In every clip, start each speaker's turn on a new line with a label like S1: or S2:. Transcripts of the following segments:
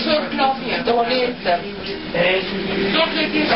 S1: so knap hier. Donnie is dit. Stop net hier.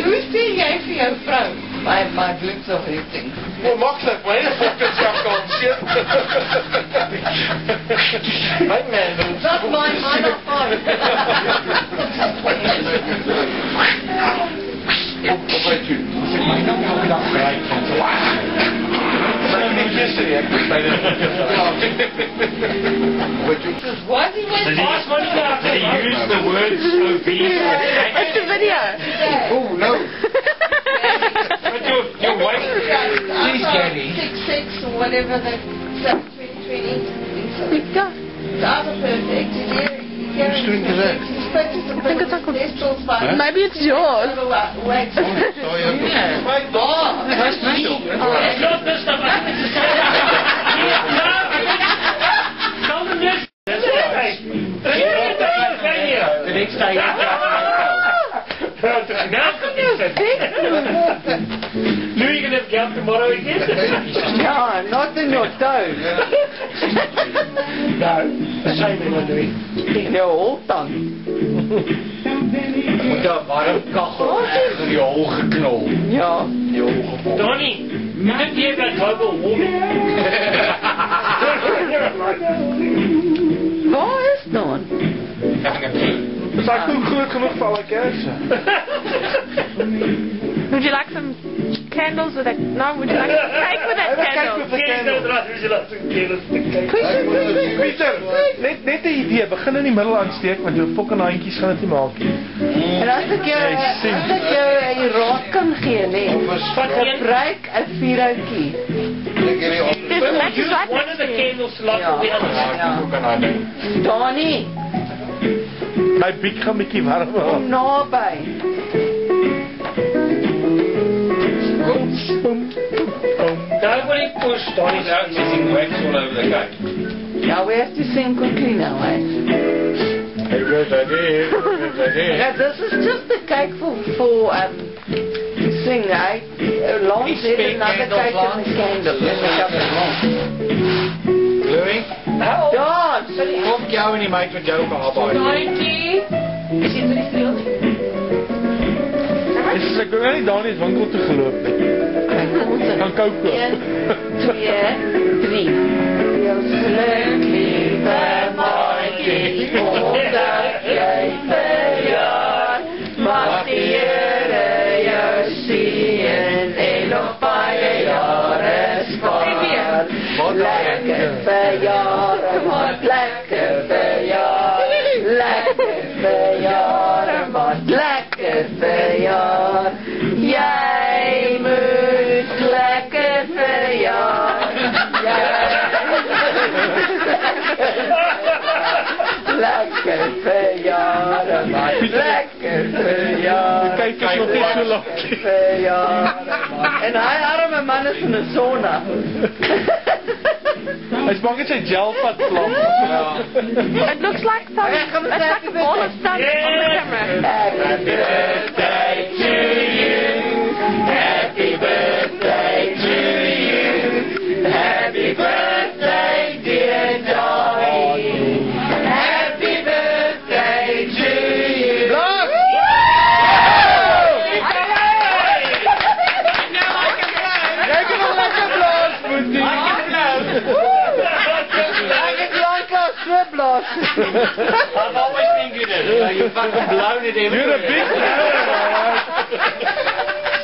S1: Hoe stel jy vir jou vrou? My glimpse of everything.
S2: Well, makkelijk, maar hele focus kan komen, shit. My man,
S1: That's my phone.
S2: Wat weet je? Als ik mij nou elke dag bereik van zijn niet gisteren, ik ben bijna
S1: Why is he waiting?
S3: Did he use the words obese?
S4: It's a video.
S2: Oh, no.
S3: But your wife...
S2: Please, Gary.
S1: 6'6" or whatever that 2020.
S4: Yeah.
S1: The other perfect.
S2: Who's doing that?
S4: I think it's Uncle. Maybe it's yours.
S1: Wait.
S2: My God. That's me.
S3: Stop this stuff. Tell them this. That's right. The next day. Louis, you can have gap tomorrow again?
S1: No, not in your toes.
S3: No, the same thing we're doing.
S1: Jou holtand.
S2: Moet daar warm kachel in die hol geknol.
S1: Ja.
S2: Die hol geknol.
S3: Donnie, you didn't hear about global warming.
S1: Waar is Don?
S2: Is dat goed genoeg voor alle kersen?
S4: Would you like some candles with that? No, would you like a cake with that candle?
S2: Pieter, net 'n idee, begin in die middel aansteek want jou fucking handjies gaan dit nie maak nie.
S1: En as ek jou raad kan gee, nee. Gebruik 'n vuurhoutjie.
S3: Use one of the candles to light the other.
S1: Donnie,
S2: My biek gaan bietjie warm
S1: kom
S2: word.
S1: naby.
S3: Nobody push Donnie's out using wax all over the cake.
S1: Now we have to sing quickly now, eh? Yeah, this is just a cake for to sing, eh? Lance had another cake and a candle.
S2: Louis,
S1: Dance!
S2: kom jou en die meid met jou gehad. Dis ek wil nie Dani's winkel toe geloop nie. Kan koop koop.
S1: 1, 2, 3. Feels geluk, lieve maatjie, omdat jy verjaar. Mag die Here jou seën en nog baie jare spaar. Lekker verjaar, maat, lekker verjaar. Lekker verjaar, maat, lekker verjaar. Jy moet lekker verjaar. Lekker verjaar, maat, lekker verjaar.
S2: Kyk is nog nie so lank.
S1: Verjaar, maat. En hy arme man is in 'n sauna.
S2: Hy's bang dit sy gelpad vlam.
S4: It looks like some. It's like a ball of stuff on the camera.
S1: Happy birthday to you. Happy birthday to you. Happy birthday, dear Donnie. Happy birthday to you.
S2: Blaas! Jy kan nog lekker blaas, Boetie.
S1: Ek het Janka so blaas.
S3: I've always been good at it. You fucking blown it everywhere.
S2: You're a big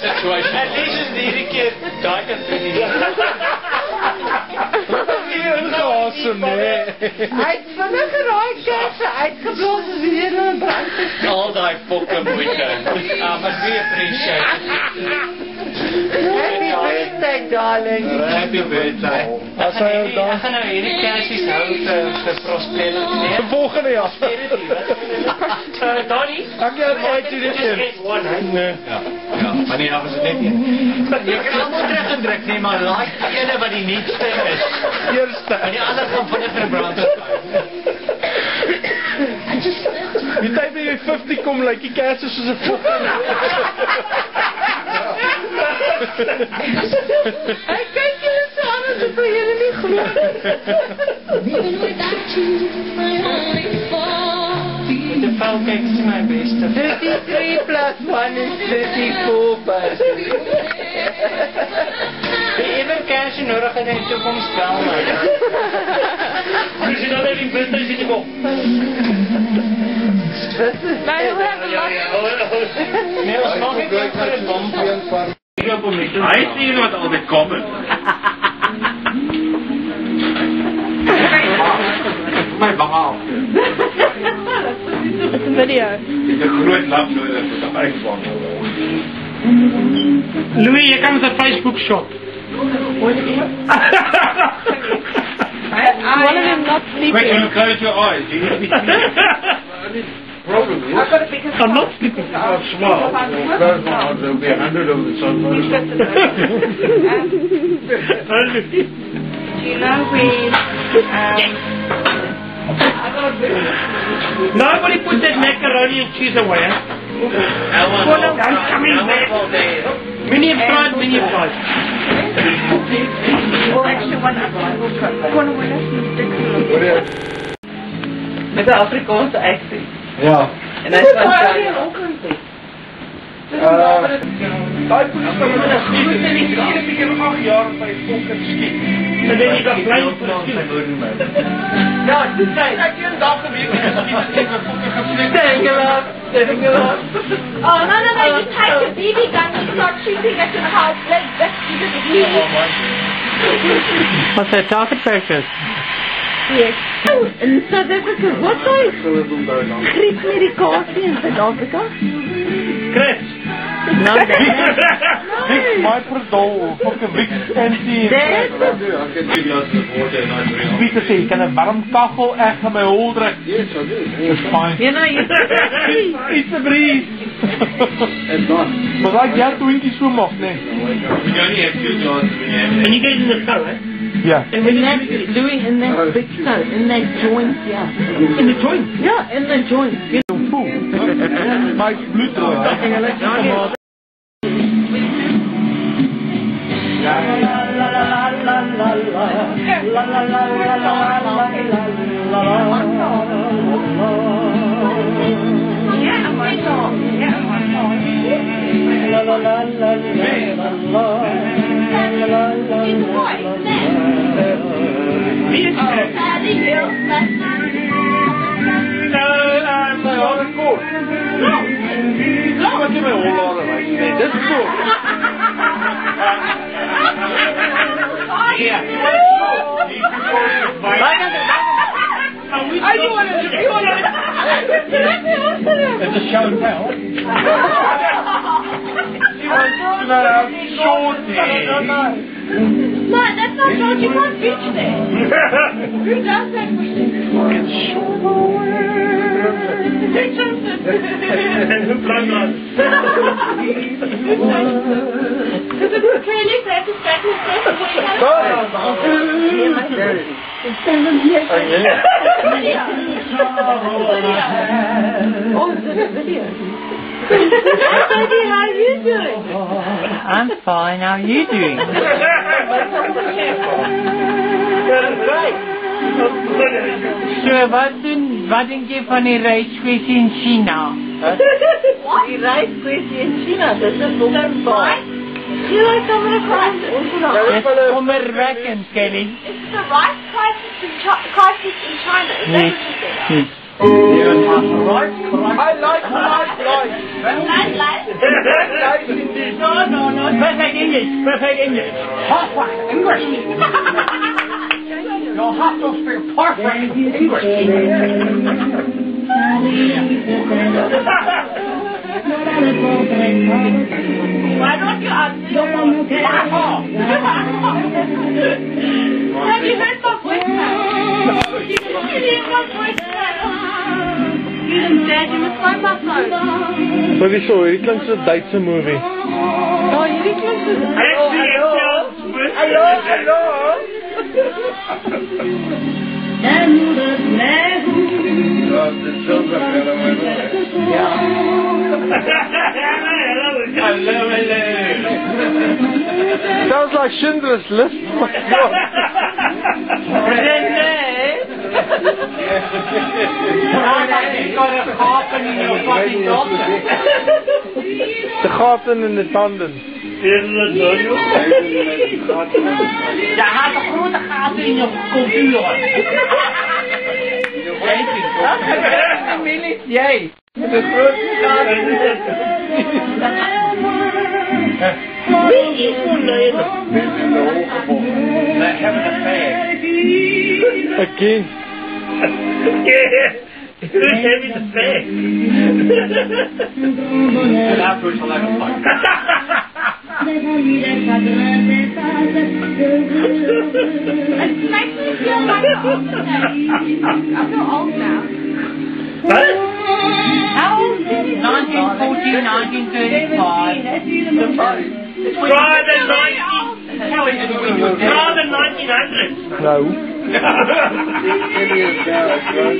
S3: situation. At least it's hierdie keer daai kan doen nie.
S2: awesome, nee.
S1: Hy het vinnig raai kerse uitgeblaas as die hele brand.
S3: All die fucking weekend. But we appreciate it.
S1: Happy birthday, darling.
S2: Happy birthday. As hy jou
S3: Ek
S2: dan
S3: gaan nou hierdie kersies hou vir Prosperity.
S2: die volgende jaar.
S3: Donnie?
S2: Ek jou nooit doen dit een. Nee.
S3: Ja, maar nie, dat was het net een. Je kan allemaal teruggedrukt, nee, maar like die ene wat die nietste is.
S2: Eerste.
S3: En die ander gaan van die brand.
S2: Die tyd by jy 50 kom, lyk die kerse soos 'n fucking.
S1: Hy kyk julle so aan as ek vir julle nie glo.
S5: Even without you, my heart is full.
S1: 3 plus 1 is 34 bucks.
S3: Even cash nodig het in die toekoms bel my.
S2: Is jy nou net in business in die kop?
S4: Maar hoe hebben we
S3: Nee, ons mag nie plek vir 'n bom.
S2: Hy sien wat altyd kom. My bang af.
S4: It's a video.
S2: Ek 'n groot lamp nodig vir 'n uitvang.
S3: Louis, jy kan ons 'n Facebook shop.
S4: One of them not
S2: Wait,
S4: sleeping.
S2: you close your eyes. You need to be problem is,
S3: I'm not sleeping.
S2: not smart. There'll be 100 of the sun.
S5: Do you know when
S3: Nobody put that macaroni and cheese away, eh? I'm coming back. Medium fried, medium fried.
S1: Met 'n Afrikaanse accent.
S2: Ja.
S1: En hy's van China.
S3: En dan jy kan bly vir
S1: Ja, dis hy. Ek het eendag geweet ek Sterk up.
S5: Oh, no, you take your BB gun and start shooting at the house. That's
S3: What's that, target practice?
S4: Yes. Oh, in South Africa, what is griep medicatie in South Africa?
S3: Chris.
S4: No,
S2: Microdol, fucking big anti. Pieter sê, jy kan 'n warm kachel echt aan my hol druk. Yes, I do. It's fine.
S4: you know, you
S2: It's a breeze. It's not. Maar like jy toe inkie so mag, nee.
S3: And you get in the car, right?
S2: Ja.
S4: in that, Louis, in that big toe, in that joint, yeah.
S3: In the joint?
S4: Yeah, in the joint. You
S2: My bloed eruit. It's a show and tell. She wants to know how short it is.
S5: No, that's not short. You can't reach there. Who does that for you?
S2: It's short.
S5: Clearly, that is that is Baby, how are you doing?
S1: I'm fine. How are you doing? So, wat dink jy van die reiskwessie in China?
S4: Die reiskwessie in China, dit is wonderbaar.
S5: You like some of the crisis?
S1: Dis kommerwekkend, Kelly.
S5: It's the rice crisis in China. Is that what you said?
S2: I like life.
S5: No.
S3: Perfect English. Perfect English. You'll have to speak perfect English.
S5: Why don't you answer your phone? Have you heard my voice now? You didn't hear my voice now. You didn't dad, you must find my phone.
S2: Maar wieso, hierdie klink so 'n Duitse movie.
S4: Oh, hierdie klink so.
S2: Hallo. Sounds like Schindler's List. Oh my God.
S3: You got a coffin in your fucking doctor.
S6: De gaten in de tanden.
S3: Ja, had een grote gaten in je computer.
S1: Jij. Met een grote gaten.
S3: Wie is volledig?
S2: We hebben een feit.
S6: Een kind.
S3: Who's having the fact?
S2: En after it's like a fuck.
S5: It makes me feel like an old I feel old now.
S3: What?
S5: How old is it?
S1: 1940, 1935.
S3: Try the 1900s.
S6: No.
S2: India's now,